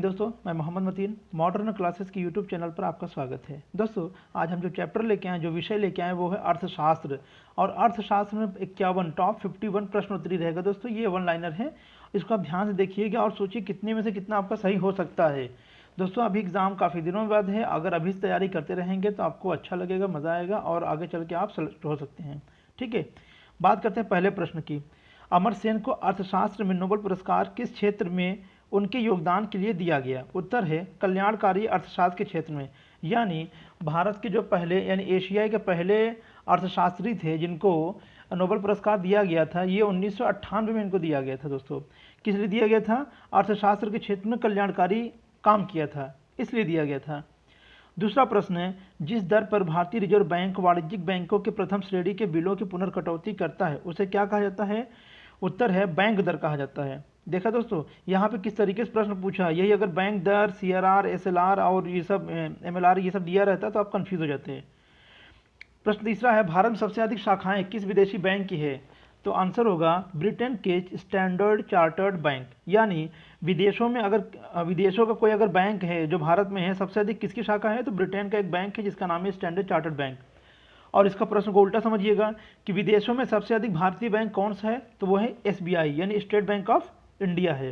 दोस्तों, मैं Mohammad Mateen modern classes की यूट्यूब चैनल पर आपका स्वागत है। दोस्तों, आज हम जो चैप्टर लेके आए, जो विषय लेके आए वो है अर्थशास्त्र। और अर्थशास्त्र में 51 टॉप 51 प्रश्नोत्तरी रहेगा। दोस्तों, ये वन लाइनर है, इसको आप ध्यान से देखिएगा और सोचिए कितने में से कितना आपका सही हो सकता है। दोस्तों, अभी एग्ज़ाम काफ़ी दिनों बाद है, अगर अभी से तैयारी करते रहेंगे तो आपको अच्छा लगेगा, मज़ा आएगा और आगे चल के आप सेलेक्ट हो सकते हैं। ठीक है, बात करते हैं पहले प्रश्न की। अमर्त्य सेन को अर्थशास्त्र में नोबेल पुरस्कार किस क्षेत्र में उनके योगदान के लिए दिया गया? उत्तर है कल्याणकारी अर्थशास्त्र के क्षेत्र में। यानी भारत के जो पहले यानी एशिया के पहले अर्थशास्त्री थे जिनको नोबेल पुरस्कार दिया गया था, ये 1998 में इनको दिया गया था। दोस्तों, किस लिए दिया गया था? अर्थशास्त्र के क्षेत्र में कल्याणकारी काम किया था, इसलिए दिया गया था। दूसरा प्रश्न है, जिस दर पर भारतीय रिजर्व बैंक वाणिज्यिक बैंकों के प्रथम श्रेणी के बिलों की पुनर्कटौती करता है, उसे क्या कहा जाता है? उत्तर है बैंक दर कहा जाता है। देखा दोस्तों, यहाँ पे किस तरीके से प्रश्न पूछा है। यही अगर बैंक दर, CRR, SLR और ये सब MLR ये सब दिया रहता है तो आप कंफ्यूज हो जाते हैं। प्रश्न तीसरा है, भारत में सबसे अधिक शाखाएं किस विदेशी बैंक की है? तो आंसर होगा ब्रिटेन के स्टैंडर्ड चार्टर्ड बैंक। यानी विदेशों में अगर विदेशों का कोई अगर बैंक है जो भारत में है, सबसे अधिक किसकी शाखा है? तो ब्रिटेन का एक बैंक है जिसका नाम है स्टैंडर्ड चार्टर्ड बैंक। और इसका प्रश्न को उल्टा समझिएगा कि विदेशों में सबसे अधिक भारतीय बैंक कौन सा है? तो वो है SBI यानी स्टेट बैंक ऑफ इंडिया है।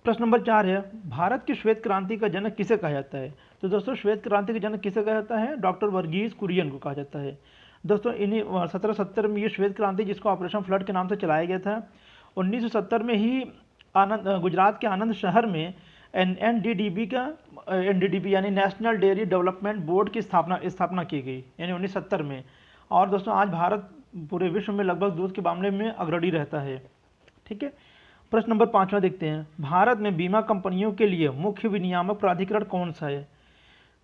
प्रश्न नंबर 4 है, भारत की श्वेत क्रांति का जनक किसे कहा जाता है? तो दोस्तों, श्वेत क्रांति का जनक किसे कहा जाता है? डॉक्टर वर्गीज कुरियन को कहा जाता है। दोस्तों, इन्हीं 1770 में ये श्वेत क्रांति, जिसको ऑपरेशन फ्लड के नाम से चलाया गया था, 1970 में ही गुजरात के आनंद शहर में NDDB यानी नेशनल डेयरी डेवलपमेंट बोर्ड की स्थापना की गई, यानी 1970 में। और दोस्तों, आज भारत पूरे विश्व में लगभग दूध के मामले में अग्रणी रहता है। ठीक है, प्रश्न नंबर 5वां देखते हैं, भारत में बीमा कंपनियों के लिए मुख्य विनियामक प्राधिकरण कौन सा है?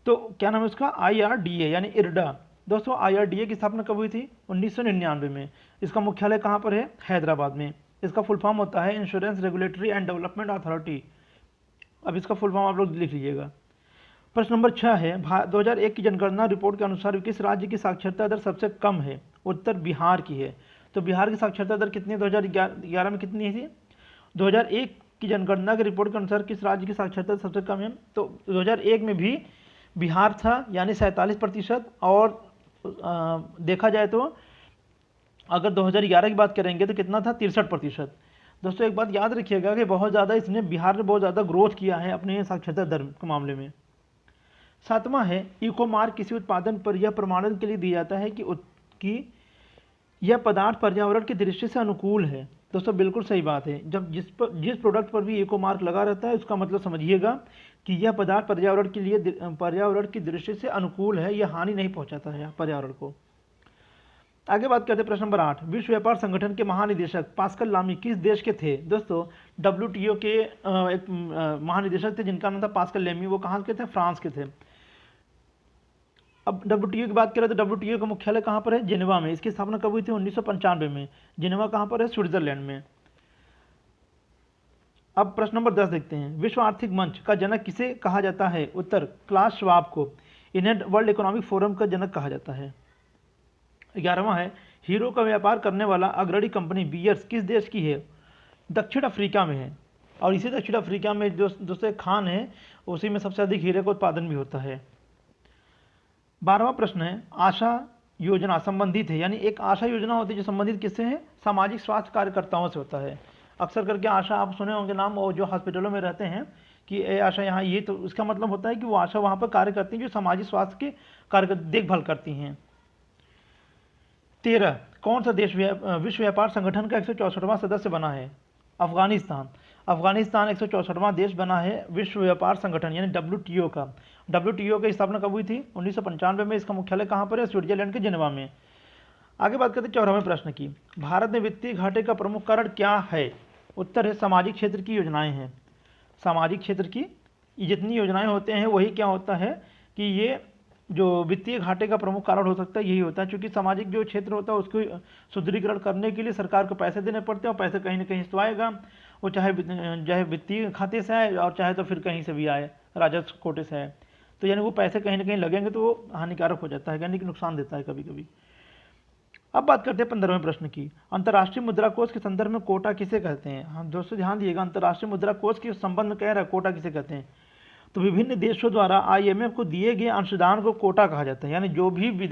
तो क्या नाम है उसका? IRDA यानी IRDA। दोस्तों, IRDA की स्थापना कब हुई थी? 1999 में। इसका मुख्यालय कहाँ पर है? हैदराबाद में। इसका फुल फॉर्म होता है insurance regulatory and development authority. अब इसका फुल फॉर्म आप लोग लिख लीजिएगा। प्रश्न नंबर 6 है, 2001 की जनगणना रिपोर्ट के अनुसार किस राज्य की साक्षरता दर सबसे कम है? उत्तर बिहार की है। तो बिहार की साक्षरता दर कितनी है? 2011 में कितनी थी? 2001 की जनगणना की रिपोर्ट के अनुसार किस राज्य की साक्षरता सबसे कम है? तो 2001 में भी बिहार था, यानी 47%। और देखा जाए तो अगर 2011 की बात करेंगे तो कितना था? 63%। दोस्तों, एक बात याद रखिएगा कि बहुत ज़्यादा बिहार ने बहुत ज़्यादा ग्रोथ किया है अपने साक्षरता दर के मामले में। 7वां है, इको मार्क किसी उत्पादन पर यह प्रमाणन के लिए दिया जाता है कि यह पदार्थ पर्यावरण की दृष्टि से अनुकूल है। दोस्तों, बिल्कुल सही बात है। जब जिस प्रोडक्ट पर भी इको मार्क लगा रहता है, उसका मतलब समझिएगा कि यह पदार्थ पर्यावरण की दृष्टि से अनुकूल है, यह हानि नहीं पहुंचाता है पर्यावरण को। आगे बात करते हैं प्रश्न नंबर 8, विश्व व्यापार संगठन के महानिदेशक पास्कल लामी किस देश के थे? दोस्तों, WTO के एक महानिदेशक थे जिनका नाम था पास्कल लेमी। वो कहाँ के थे? फ्रांस के थे। अब WTO की बात करें तो WTO का मुख्यालय कहाँ पर है? जिनेवा में। इसकी स्थापना कब हुई थी? 1995 में। जिनेवा कहाँ पर है? स्विट्जरलैंड में। अब प्रश्न नंबर 10 देखते हैं, विश्व आर्थिक मंच का जनक किसे कहा जाता है? उत्तर क्लास श्वाब को। इन्हें वर्ल्ड इकोनॉमिक फोरम का जनक कहा जाता है। 11वां है, हीरो का व्यापार करने वाला अग्रणी कंपनी बियर्स किस देश की है? दक्षिण अफ्रीका में है। और इसी दक्षिण अफ्रीका में जो दोस्तों खान है, उसी में सबसे अधिक हीरे का उत्पादन भी होता है। 12वां प्रश्न है, आशा योजना संबंधित है, यानी एक आशा योजना होती है जो संबंधित किससे है? सामाजिक स्वास्थ्य कार्यकर्ताओं से होता है। अक्सर करके आशा आप सुने होंगे नाम, और जो हॉस्पिटलों में रहते हैं कि ए आशा यहाँ, ये तो उसका मतलब होता है कि वो आशा वहाँ पर कार्य करती हैं जो सामाजिक स्वास्थ्य के कार्य देखभाल करती हैं। 13, कौन सा देश विश्व व्यापार संगठन का 164वां सदस्य बना है? अफगानिस्तान। अफगानिस्तान 164वां देश बना है विश्व व्यापार संगठन यानी WTO का। WTO की स्थापना कब हुई थी? 1995 में। इसका मुख्यालय कहाँ पर है? स्विट्जरलैंड के जिनेवा में। आगे बात करते हैं 14वें प्रश्न की, भारत में वित्तीय घाटे का प्रमुख कारण क्या है? उत्तर है सामाजिक क्षेत्र की योजनाएं हैं। सामाजिक क्षेत्र की जितनी योजनाएं होते हैं वही क्या होता है कि ये जो वित्तीय घाटे का प्रमुख कारण हो सकता है यही होता है, क्योंकि सामाजिक जो क्षेत्र होता है उसको सुदृढ़ीकरण करने के लिए सरकार को पैसे देने पड़ते हैं, और पैसे कहीं ना कहीं से तो आएगा, वो चाहे वित्तीय खाते से आए और चाहे तो फिर कहीं से भी आए, राजस्व कोटे से आए। तो यानी वो पैसे कहीं ना कहीं लगेंगे तो वो हानिकारक हो जाता है, यानी कि नुकसान देता है कभी कभी। अब बात करते हैं 15वें प्रश्न की। अंतर्राष्ट्रीय मुद्रा कोष के संदर्भ में कोटा किसे कहते हैं? हम दोस्तों ध्यान दिएगा, अंतर्राष्ट्रीय मुद्रा कोष के संबंध में कह रहा है कोटा किसे कहते हैं। तो विभिन्न देशों द्वारा आईएमएफ को दिए गए अंशदान को कोटा कहा जाता है, यानी जो भी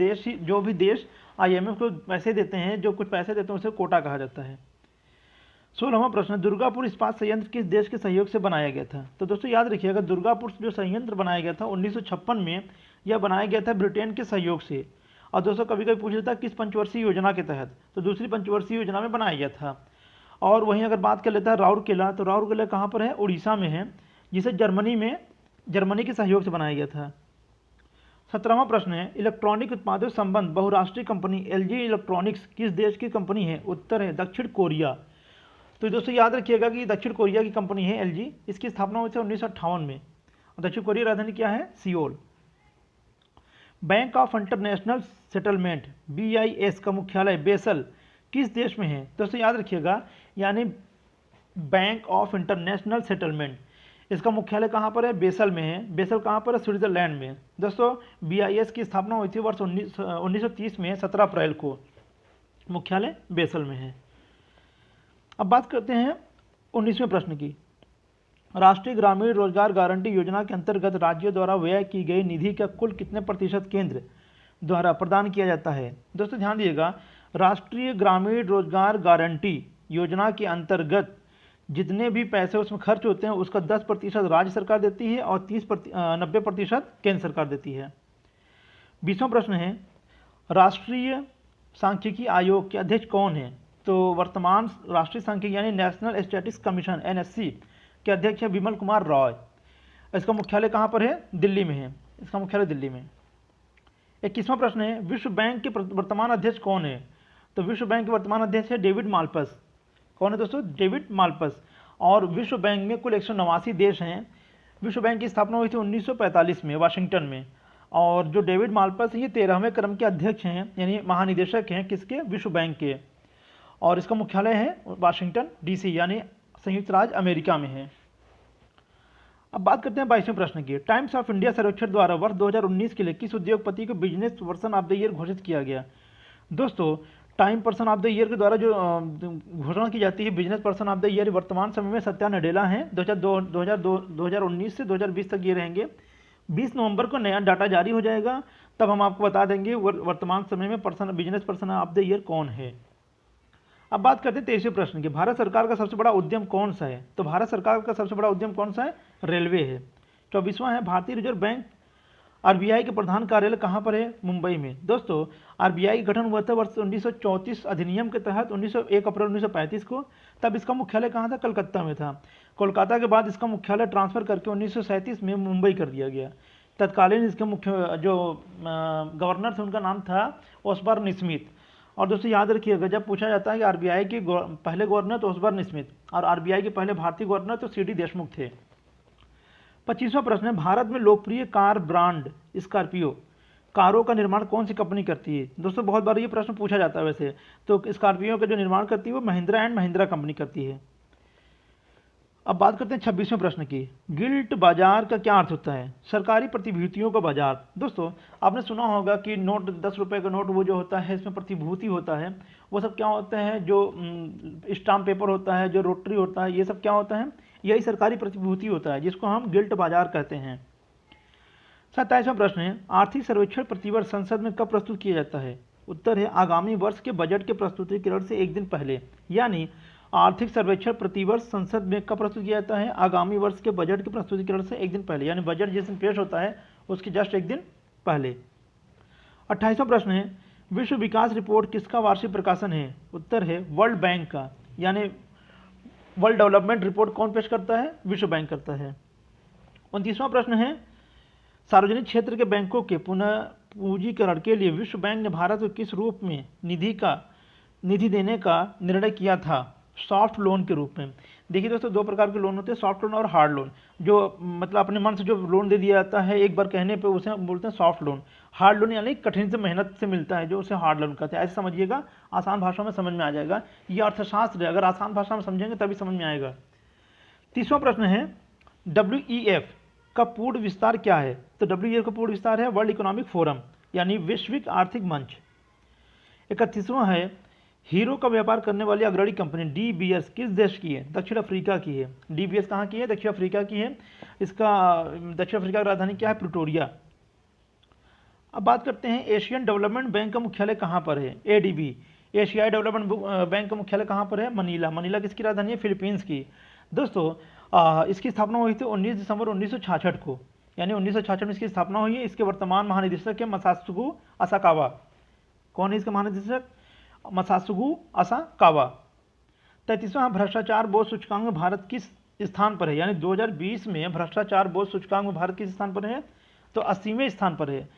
देश आईएमएफ को पैसे देते हैं, जो कुछ पैसे देते हैं उसे कोटा कहा जाता है। 16वां प्रश्न, दुर्गापुर इस्पात संयंत्र किस देश के सहयोग से बनाया गया था? तो दोस्तों याद रखिएगा, दुर्गापुर जो संयंत्र बनाया गया था 1956 में, यह बनाया गया था ब्रिटेन के सहयोग से। और दोस्तों कभी कभी पूछ लेता है किस पंचवर्षीय योजना के तहत, तो दूसरी पंचवर्षीय योजना में बनाया गया था। और वहीं अगर बात कर लेता है राउरकेला, तो राउरकेला कहाँ पर है? उड़ीसा में है, जिसे जर्मनी के सहयोग से बनाया गया था। 17वां प्रश्न है, इलेक्ट्रॉनिक उत्पादों संबंध बहुराष्ट्रीय कंपनी एलजी इलेक्ट्रॉनिक्स किस देश की कंपनी है? उत्तर है दक्षिण कोरिया। तो दोस्तों याद रखिएगा कि दक्षिण कोरिया की कंपनी है एलजी, इसकी स्थापना हुई थी 1958 में। दक्षिण कोरिया राजधानी क्या है? Seoul. Bank of international settlement BIS का मुख्यालय बेसल किस देश में है? दोस्तों याद रखिएगा, यानी बैंक ऑफ इंटरनेशनल सेटलमेंट, इसका मुख्यालय कहाँ पर है? बेसल में है। बेसल कहाँ पर है? स्विट्जरलैंड में। दोस्तों BIS की स्थापना हुई थी वर्ष 1930 में 17 अप्रैल को। मुख्यालय बेसल में है। अब बात करते हैं 19वें प्रश्न की। राष्ट्रीय ग्रामीण रोजगार गारंटी योजना के अंतर्गत राज्यों द्वारा व्यय की गई निधि का कुल कितने प्रतिशत केंद्र द्वारा प्रदान किया जाता है? दोस्तों ध्यान दिएगा, राष्ट्रीय ग्रामीण रोजगार गारंटी योजना के अंतर्गत जितने भी पैसे उसमें खर्च होते हैं उसका 10% राज्य सरकार देती है और 90% केंद्र सरकार देती है। 20वां प्रश्न है, राष्ट्रीय सांख्यिकी आयोग के अध्यक्ष कौन है? तो वर्तमान राष्ट्रीय सांख्यिकी यानी नेशनल स्टैटिस्टिक्स कमीशन NSC के अध्यक्ष है विमल कुमार रॉय। इसका मुख्यालय कहाँ पर है? दिल्ली में है। इसका मुख्यालय दिल्ली में। 21वां प्रश्न है, विश्व बैंक के वर्तमान अध्यक्ष कौन है? तो विश्व बैंक के वर्तमान अध्यक्ष है डेविड माल्पस। कौन है दोस्तों? डेविड माल्पस। और विश्व बैंक में कुल 189 देश हैं। विश्व बैंक की स्थापना हुई थी 1945 में वाशिंगटन में। और जो डेविड माल्पस ये 13वें क्रम के अध्यक्ष हैं, यानी महानिदेशक हैं किसके? विश्व बैंक के। और इसका मुख्यालय है वाशिंगटन DC यानी संयुक्त राज्य अमेरिका में है। अब बात करते हैं 22वें प्रश्न की। टाइम्स ऑफ इंडिया सर्वेक्षण द्वारा वर्ष 2019 के लिए किस उद्योगपति को business person of the year घोषित किया गया? दोस्तों time person of the year के द्वारा जो घोषणा की जाती है business person of the year, वर्तमान समय में सत्या नडेला हैं। 2019 से 2020 तक ये रहेंगे। 20 नवंबर को नया डाटा जारी हो जाएगा, तब हम आपको बता देंगे वर्तमान समय में business person of the year कौन है। अब बात करते हैं 23वें प्रश्न की। भारत सरकार का सबसे बड़ा उद्यम कौन सा है? तो भारत सरकार का सबसे बड़ा उद्यम कौन सा है? रेलवे है। 24वां है, भारतीय रिजर्व बैंक RBI के प्रधान कार्यालय कहाँ पर है? मुंबई में। दोस्तों RBI का गठन हुआ था वर्ष 1934 अधिनियम के तहत 1 अप्रैल 1935 को। तब इसका मुख्यालय कहाँ था? कलकत्ता में था। कोलकाता के बाद इसका मुख्यालय ट्रांसफर करके 1937 में मुंबई कर दिया गया। तत्कालीन इसके मुख्य जो गवर्नर थे उनका नाम था ओसबर्न स्मिथ। और दोस्तों याद रखिएगा, जब पूछा जाता है कि RBI के पहले गवर्नर तो ओसबर्न स्मिथ और RBI के पहले भारतीय गवर्नर तो CD देशमुख थे। 25वां प्रश्न है, भारत में लोकप्रिय कार ब्रांड स्कॉर्पियो कारों का निर्माण कौन सी कंपनी करती है? दोस्तों बहुत बार ये प्रश्न पूछा जाता है वैसे। तो स्कॉर्पियो का जो निर्माण करती है वो महिंद्रा एंड महिंद्रा कंपनी करती है। अब बात करते हैं 26वें प्रश्न की। गिल्ट बाजार का क्या अर्थ होता है? सरकारी प्रतिभूतियों का बाजार। दोस्तों आपने सुना होगा कि नोट 10 रुपये का नोट वो जो होता है इसमें प्रतिभूति होता है। वो सब क्या होते हैं? जो स्टाम्प पेपर होता है, जो रोटरी होता है, ये सब क्या होता है? यही सरकारी प्रतिभूति होता है, जिसको हम गिल्ट बाजार कहते हैं। 27वां प्रश्न है, आर्थिक सर्वेक्षण प्रतिवर्ष संसद में कब प्रस्तुत किया जाता है? उत्तर है आगामी वर्ष के बजट के प्रस्तुतिकरण से एक दिन पहले। यानी आर्थिक सर्वेक्षण प्रतिवर्ष संसद में कब प्रस्तुत किया जाता है? आगामी वर्ष के बजट के प्रस्तुतिकरण से एक दिन पहले, यानी बजट जिस दिन पेश होता है उसके जस्ट एक दिन पहले। 28वां प्रश्न है, विश्व विकास रिपोर्ट किसका वार्षिक प्रकाशन है? उत्तर है वर्ल्ड बैंक का। यानी वर्ल्ड डेवलपमेंट रिपोर्ट कौन पेश करता है? विश्व बैंक करता है। 29वां प्रश्न है, सार्वजनिक क्षेत्र के बैंकों के पुनः पूंजीकरण के लिए विश्व बैंक ने भारत को किस रूप में निधि देने का निर्णय किया था? सॉफ्ट लोन के रूप में। देखिए दोस्तों, दो प्रकार के लोन होते हैं, सॉफ्ट लोन और हार्ड लोन। जो मतलब अपने मन से जो लोन दे दिया जाता है एक बार कहने पे, उसे बोलते हैं सॉफ्ट लोन। हार्ड लोन यानी कठिन से मेहनत से मिलता है, जो उसे हार्ड लोन कहते हैं। ऐसे समझिएगा, आसान भाषा में समझ में आ जाएगा। ये अर्थशास्त्र है, अगर आसान भाषा में समझेंगे तभी समझ में आएगा। 30वां प्रश्न है, WEF का पूर्ण विस्तार क्या है? तो WEF का पूर्ण विस्तार है वर्ल्ड इकोनॉमिक फोरम, यानी वैश्विक आर्थिक मंच। 31वां है, हीरो का व्यापार करने वाली अग्रणी कंपनी डीबीएस किस देश की है? दक्षिण अफ्रीका की है। डीबीएस कहाँ की है? दक्षिण अफ्रीका की है। इसका दक्षिण अफ्रीका की राजधानी क्या है? प्रिटोरिया। अब बात करते हैं एशियन डेवलपमेंट बैंक का मुख्यालय कहाँ पर है? एडीबी, एशियाई डेवलपमेंट बैंक का मुख्यालय कहाँ पर है? मनीला। मनीला किसकी राजधानी है? फिलीपींस की। दोस्तों इसकी स्थापना हुई थी 19 दिसंबर 1966 को, यानी 1966 में इसकी स्थापना हुई है। इसके वर्तमान महानिदेशक है मसात्सुगु असाकावा। कौन है इसका महानिदेशक? मसात्सुगु असाकावा। 33वां, भ्रष्टाचार बोध सूचकांक में भारत किस स्थान पर है? यानी 2020 में भ्रष्टाचार बोध सूचकांक में भारत किस स्थान पर है? तो 80वें स्थान पर है।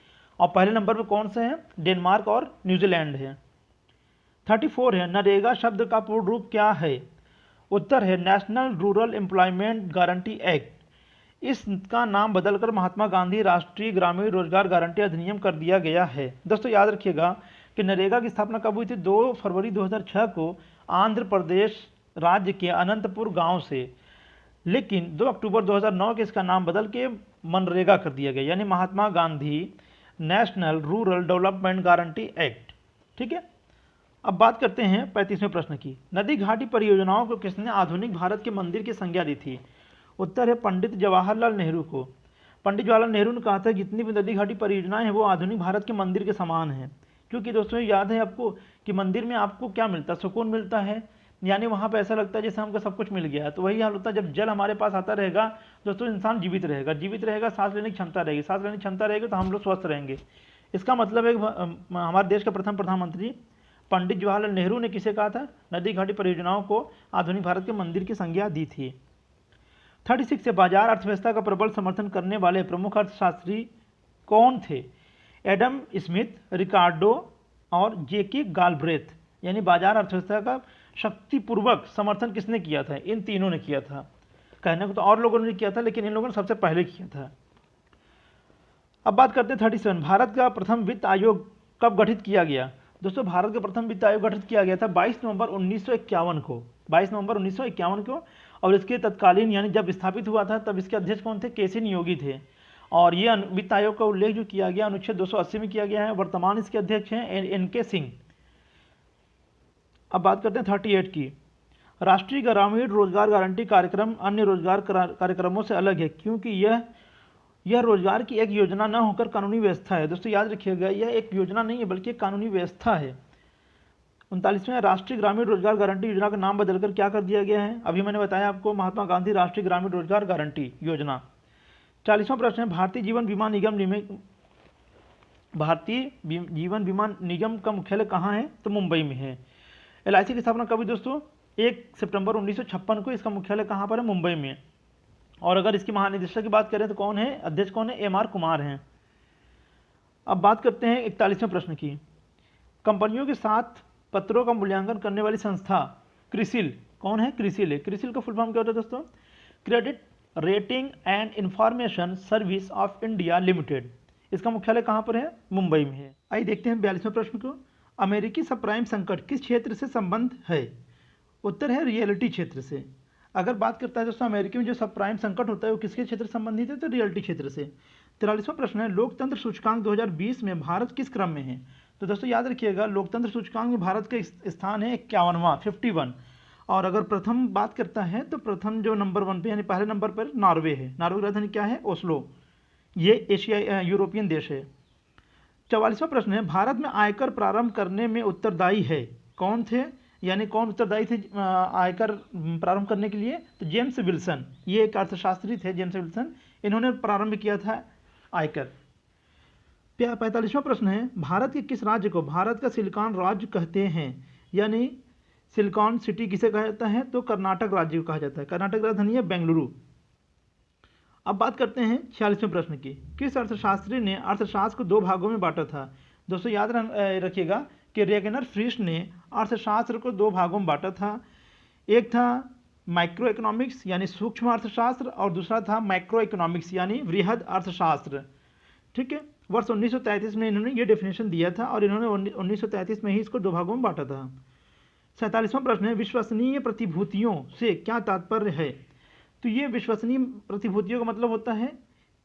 और पहले नंबर पर कौन से हैं? डेनमार्क और न्यूजीलैंड है। 34 है, नरेगा शब्द का पूर्ण रूप क्या है? उत्तर है national rural employment guarantee act. इसका नाम बदलकर महात्मा गांधी राष्ट्रीय ग्रामीण रोजगार गारंटी अधिनियम कर दिया गया है। दोस्तों याद रखिएगा कि नरेगा की स्थापना कब हुई थी? 2 फरवरी 2006 को आंध्र प्रदेश राज्य के अनंतपुर गांव से, लेकिन 2 अक्टूबर 2009 के इसका नाम बदल के मनरेगा कर दिया गया, यानी Mahatma Gandhi national rural development guarantee act. ठीक है। अब बात करते हैं 35वें प्रश्न की। नदी घाटी परियोजनाओं को किसने आधुनिक भारत के मंदिर की संज्ञा दी थी? उत्तर है पंडित जवाहरलाल नेहरू को। पंडित जवाहरलाल नेहरू ने कहा था जितनी भी नदी घाटी परियोजनाएं हैं वो आधुनिक भारत के मंदिर के समान हैं। क्योंकि दोस्तों याद है आपको कि मंदिर में आपको क्या मिलता है? सुकून मिलता है, यानी वहाँ पे ऐसा लगता है जैसे हमको सब कुछ मिल गया है। तो वही हाल होता है जब जल हमारे पास आता रहेगा दोस्तों, इंसान जीवित रहेगा, जीवित रहेगा, सांस लेने की क्षमता रहेगी, सांस लेने की क्षमता रहेगी तो हम लोग स्वस्थ रहेंगे। इसका मतलब है हमारे देश के प्रथम प्रधानमंत्री पंडित जवाहरलाल नेहरू ने किसे कहा था? नदी घाटी परियोजनाओं को आधुनिक भारत के मंदिर की संज्ञा दी थी। 36 से बाजार अर्थव्यवस्था का प्रबल समर्थन करने वाले प्रमुख अर्थशास्त्री कौन थे? एडम स्मिथ, रिकार्डो और जेके गालब्रेथ। यानी बाजार अर्थव्यवस्था का शक्तिपूर्वक समर्थन किसने किया था? इन तीनों ने किया था। कहने को तो और लोगों ने किया था, लेकिन इन लोगों ने सबसे पहले किया था। अब बात करते हैं 37, भारत का प्रथम वित्त आयोग कब गठित किया गया? दोस्तों भारत का प्रथम वित्त आयोग गठित किया गया था 22 नवंबर 1951 को, 22 नवंबर 1951 को। और इसके तत्कालीन यानी जब स्थापित हुआ था तब इसके अध्यक्ष कौन थे? केसी नियोगी थे। और ये वित्त आयोग का उल्लेख जो किया गया अनुच्छेद 280 में किया गया है। वर्तमान इसके अध्यक्ष हैं एन.के. सिंह। अब बात करते हैं 38 की। राष्ट्रीय ग्रामीण रोजगार गारंटी कार्यक्रम अन्य रोजगार कार्यक्रमों से अलग है क्योंकि यह रोजगार की एक योजना न होकर कानूनी व्यवस्था है। दोस्तों याद रखिएगा यह एक योजना नहीं है बल्कि एक कानूनी व्यवस्था है। 39वें, राष्ट्रीय ग्रामीण रोजगार गारंटी योजना का नाम बदलकर क्या कर दिया गया है? अभी मैंने बताया आपको, महात्मा गांधी राष्ट्रीय ग्रामीण रोजगार गारंटी योजना। 40वां प्रश्न है, भारतीय जीवन बीमा निगम का मुख्यालय कहाँ है? तो मुंबई में है। LIC की स्थापना कब हुई दोस्तों? 1 सितंबर 1956 को। इसका मुख्यालय कहाँ पर है? मुंबई में। और अगर इसके महानिदेशक की बात करें तो कौन है? अध्यक्ष कौन है? MR कुमार हैं। अब बात करते हैं 41वें प्रश्न की। कंपनियों के साथ पत्रों का मूल्यांकन करने वाली संस्था क्रिसिल कौन है? क्रिसिल है। क्रिसिल का फुल फॉर्म क्या होता है दोस्तों? Credit rating and information service of India limited. इसका मुख्यालय कहाँ पर है? मुंबई में है। आइए देखते हैं 42वें प्रश्न को। अमेरिकी सबप्राइम संकट किस क्षेत्र से संबंध है? उत्तर है रियलिटी क्षेत्र से। अगर बात करता है दोस्तों अमेरिका में जो सबप्राइम संकट होता है वो किसके क्षेत्र से संबंधित है? तो रियलिटी क्षेत्र से। 43वां प्रश्न है, लोकतंत्र सूचकांक 2020 में भारत किस क्रम में है? तो दोस्तों याद रखिएगा लोकतंत्र सूचकांक में भारत का स्थान है 51वां, 51। और अगर प्रथम बात करता है तो प्रथम जो नंबर 1 पे यानी पहले नंबर पर नॉर्वे है। नॉर्वे की राजधानी क्या है? ओस्लो। ये यूरोपियन देश है। 44वां प्रश्न है, भारत में आयकर प्रारंभ करने में उत्तरदायी है कौन थे? यानी कौन उत्तरदायी थे आयकर प्रारंभ करने के लिए? तो जेम्स विल्सन, ये एक अर्थशास्त्री थे जेम्स विल्सन, इन्होंने प्रारंभ किया था आयकर। 45वां प्रश्न है, भारत के किस राज्य को भारत का सिलिकॉन राज्य कहते हैं? यानी सिलिकॉन सिटी किसे कहा जाता है? तो कर्नाटक राज्य को कहा जाता है। कर्नाटक राजधानी है बेंगलुरु। अब बात करते हैं 46वें प्रश्न की। किस अर्थशास्त्री ने अर्थशास्त्र को 2 भागों में बांटा था? दोस्तों याद रखिएगा कि रेगनर फ्रीस्ट ने अर्थशास्त्र को 2 भागों में बांटा था। एक था माइक्रो इकोनॉमिक्स यानी सूक्ष्म अर्थशास्त्र और दूसरा था मैक्रो इकोनॉमिक्स यानी वृहद अर्थशास्त्र। ठीक है। वर्ष 1933 में इन्होंने ये डेफिनेशन दिया था और इन्होंने 1933 में ही इसको 2 भागों में बांटा था। 47वां प्रश्न है, विश्वसनीय प्रतिभूतियों से क्या तात्पर्य है? तो ये विश्वसनीय प्रतिभूतियों का मतलब होता है,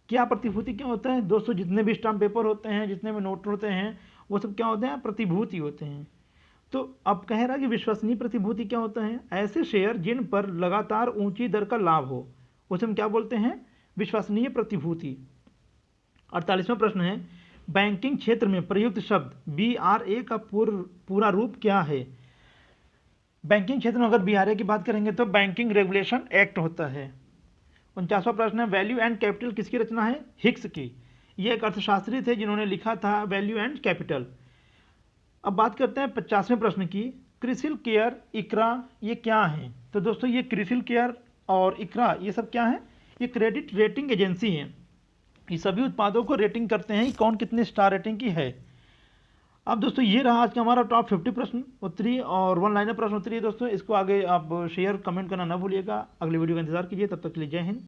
क्या प्रतिभूति क्या होता है दोस्तों? जितने भी स्टाम्प पेपर होते हैं, जितने भी नोट होते हैं, वो सब क्या होते हैं? प्रतिभूति होते हैं। तो अब कह रहा है कि विश्वसनीय प्रतिभूति क्या होता है? ऐसे शेयर जिन पर लगातार ऊंची दर का लाभ हो, उसे हम क्या बोलते हैं? विश्वसनीय प्रतिभूति। 48वां प्रश्न है, बैंकिंग क्षेत्र में प्रयुक्त शब्द BRA का पूरा रूप क्या है? बैंकिंग क्षेत्र में अगर BRA की बात करेंगे तो बैंकिंग रेगुलेशन एक्ट होता है। 49वां प्रश्न है, वैल्यू एंड कैपिटल किसकी रचना है? हिक्स की। ये एक अर्थशास्त्री थे जिन्होंने लिखा था वैल्यू एंड कैपिटल। अब बात करते हैं 50वें प्रश्न की, क्रिसिल केयर, इकरा ये क्या है? तो दोस्तों ये क्रिसिल केयर और इकरा ये सब क्या है? ये क्रेडिट रेटिंग एजेंसी हैं। ये सभी उत्पादों को रेटिंग करते हैं कि कौन कितने स्टार रेटिंग की है। अब दोस्तों ये रहा आज का हमारा टॉप 50 प्रश्न उत्तरी और वन लाइनर प्रश्न उत्तरी। दोस्तों इसको आगे आप शेयर कमेंट करना ना भूलिएगा। अगली वीडियो का इंतजार कीजिए, तब तक के लिए जय हिंद।